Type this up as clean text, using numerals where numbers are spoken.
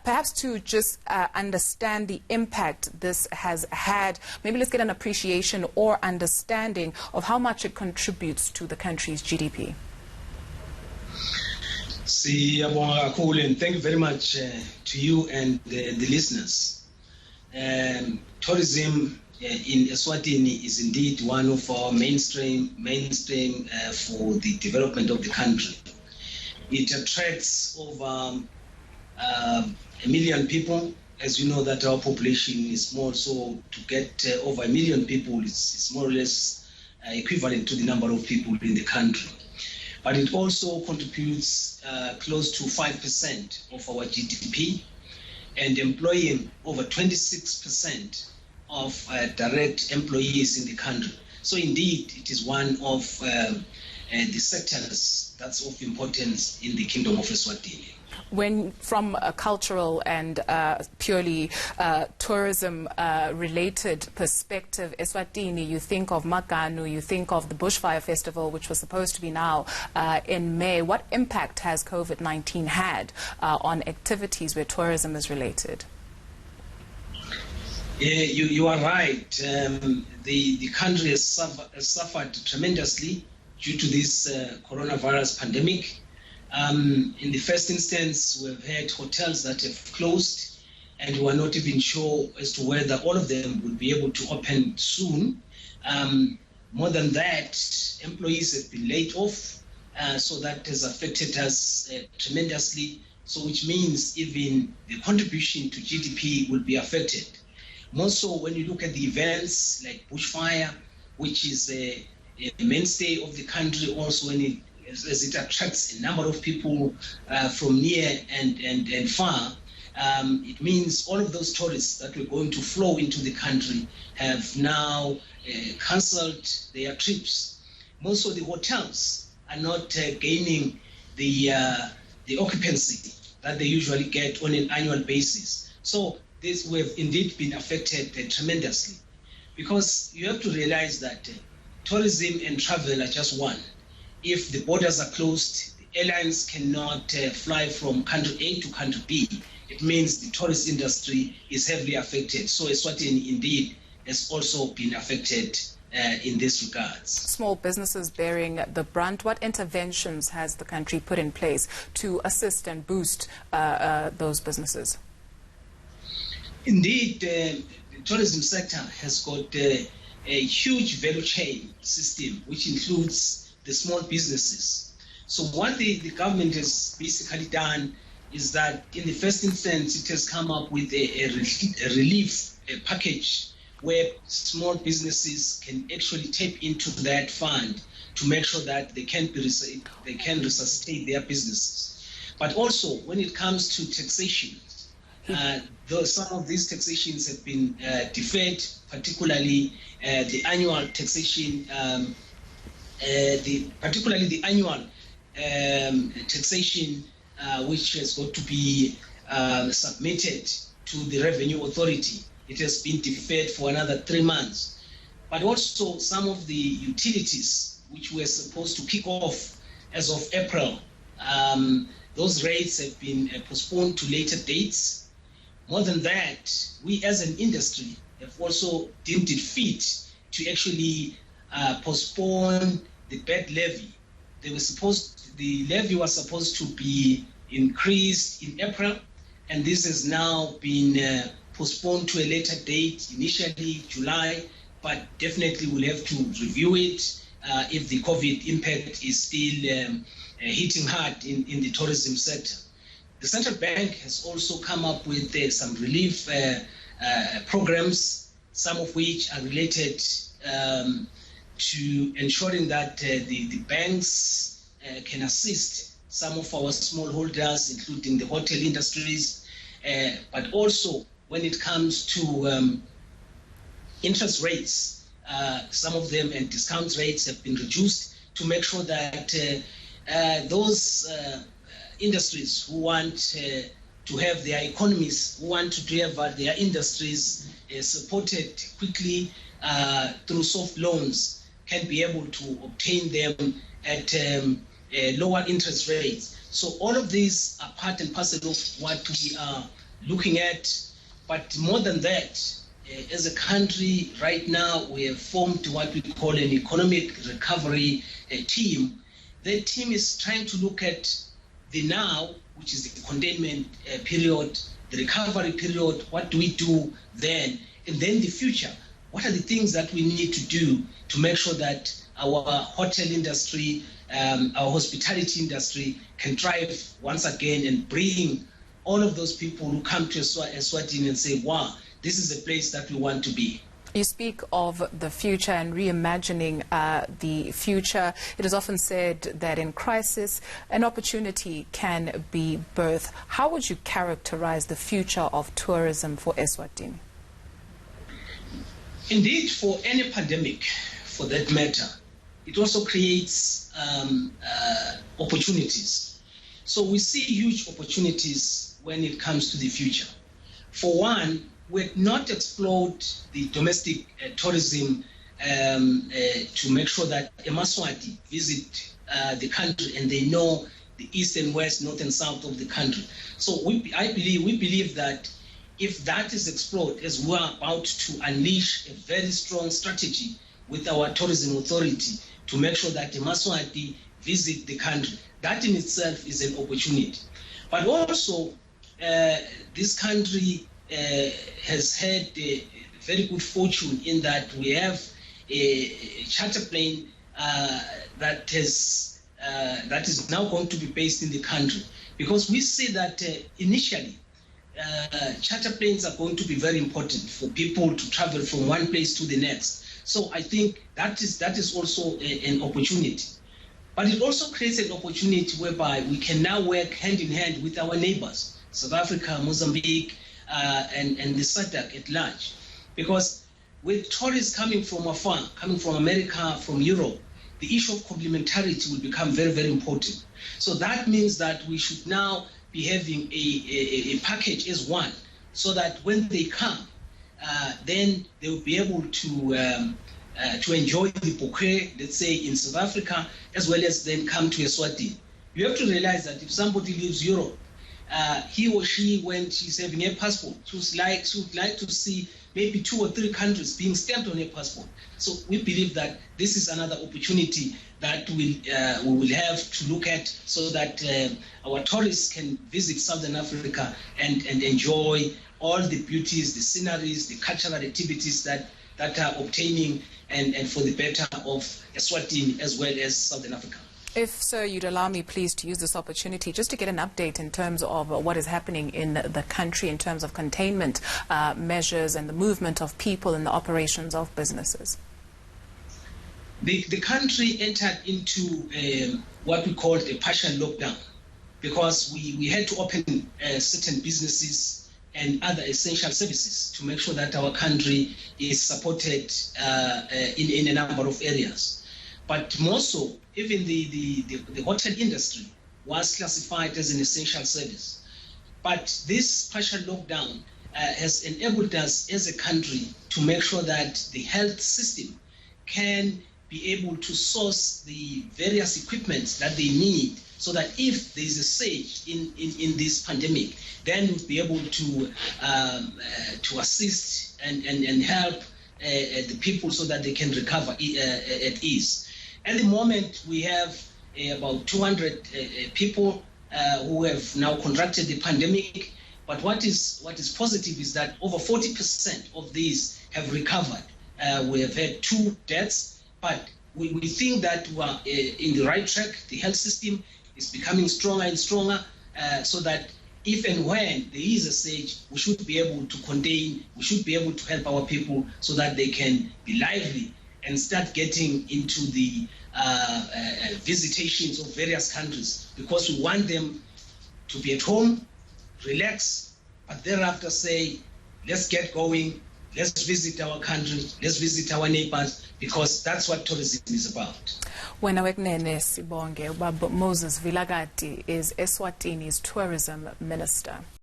Perhaps to just understand the impact this has had, maybe let's get an appreciation or understanding of how much it contributes to the country's GDP. And thank you very much to you and the listeners. Tourism in eSwatini is indeed one of our mainstream for the development of the country. It attracts over 1 million people. As you know that our population is small, so to get over 1 million people is more or less equivalent to the number of people in the country. But it also contributes close to 5% of our GDP and employing over 26% of direct employees in the country. So indeed, it is one of the sectors that's of importance in the Kingdom of Eswatini. When from a cultural and purely tourism-related perspective, Eswatini, you think of Maganu, you think of the Bushfire Festival, which was supposed to be now in May. What impact has COVID-19 had on activities where tourism is related? You are right. The country has suffered tremendously due to this coronavirus pandemic. In the first instance, we've had hotels that have closed, and we're not even sure as to whether all of them will be able to open soon. More than that, employees have been laid off, so that has affected us tremendously. So which means even the contribution to GDP will be affected. More so when you look at the events like bushfire, which is a mainstay of the country also as it attracts a number of people from near and far. It means all of those tourists that were going to flow into the country have now cancelled their trips. Most of the hotels are not gaining the occupancy that they usually get on an annual basis. So this will have indeed been affected tremendously, because you have to realize that tourism and travel are just one. If the borders are closed, the airlines cannot fly from country A to country B. It means the tourist industry is heavily affected. So Eswatini indeed has also been affected in this regards. Small businesses bearing the brunt. What interventions has the country put in place to assist and boost those businesses? Indeed, the tourism sector has got a huge value chain system, which includes the small businesses. So what the government has basically done is that in the first instance, it has come up with a relief package where small businesses can actually tap into that fund to make sure that they can resuscitate their businesses. But also when it comes to taxation, though some of these taxations have been deferred, particularly the annual taxation, taxation which has got to be submitted to the Revenue Authority. It has been deferred for another 3 months. But also some of the utilities which were supposed to kick off as of April, those rates have been postponed to later dates. More than that, we as an industry have also deemed it fit to actually postpone the BET levy. The levy was supposed to be increased in April, and this has now been postponed to a later date, initially July, but definitely we'll have to review it if the COVID impact is still hitting hard in the tourism sector. The central bank has also come up with some relief programs, some of which are related to ensuring that the banks can assist some of our smallholders, including the hotel industries, but also when it comes to interest rates, some of them and discount rates have been reduced to make sure that those industries who want to have their economies, who want to have their industries supported quickly through soft loans, can be able to obtain them at lower interest rates. So all of these are part and parcel of what we are looking at. But more than that, as a country right now, we have formed what we call an economic recovery team. That team is trying to look at the now, which is the containment period, the recovery period, what do we do then, and then the future. What are the things that we need to do to make sure that our hotel industry, our hospitality industry can thrive once again and bring all of those people who come to Eswatini and say, wow, this is a place that we want to be. You speak of the future and reimagining the future. It is often said that in crisis, an opportunity can be birthed. How would you characterize the future of tourism for Eswatini? Indeed, for any pandemic, for that matter, it also creates opportunities. So we see huge opportunities when it comes to the future. For one, we've not explored the domestic tourism to make sure that Emaswati visit the country and they know the east and west, north and south of the country. So we believe that if that is explored, as we are about to unleash a very strong strategy with our tourism authority to make sure that Emaswati visit the country, that in itself is an opportunity. But also, this country has had a very good fortune in that we have a charter plane that is now going to be based in the country, because we see that initially charter planes are going to be very important for people to travel from one place to the next. So I think that is also an opportunity. But it also creates an opportunity whereby we can now work hand in hand with our neighbors, South Africa, Mozambique, and the SADC at large. Because with tourists coming from afar, coming from America, from Europe, the issue of complementarity will become very, very important. So that means that we should now be having a package as one, so that when they come, then they will be able to enjoy the bouquet, let's say in South Africa, as well as then come to Eswatini. You have to realize that if somebody leaves Europe, he or she, when she's having a passport, she would like to see maybe 2 or 3 countries being stamped on a passport. So we believe that this is another opportunity that we will have to look at, so that our tourists can visit Southern Africa and enjoy all the beauties, the sceneries, the cultural activities that are obtaining and for the better of Eswatini as well as Southern Africa. If, sir, you'd allow me, please, to use this opportunity just to get an update in terms of what is happening in the country in terms of containment measures and the movement of people and the operations of businesses. The country entered into what we called a partial lockdown, because we had to open certain businesses and other essential services to make sure that our country is supported in a number of areas. But more so, even the hotel industry was classified as an essential service. But this partial lockdown has enabled us as a country to make sure that the health system can be able to source the various equipments that they need, so that if there is a surge in this pandemic, then we'll be able to assist and help the people so that they can recover at ease. At the moment, we have about 200 people who have now contracted the pandemic. But what is positive is that over 40% of these have recovered. We have had 2 deaths, but we think that we are in the right track. The health system is becoming stronger and stronger, so that if and when there is a surge, we should be able to contain, we should be able to help our people so that they can be lively and start getting into the visitations of various countries, because we want them to be at home, relax, but thereafter say, let's get going, let's visit our country, let's visit our neighbors, because that's what tourism is about. Wena wekunene sibonge, Moses Vilakati is Eswatini's tourism minister.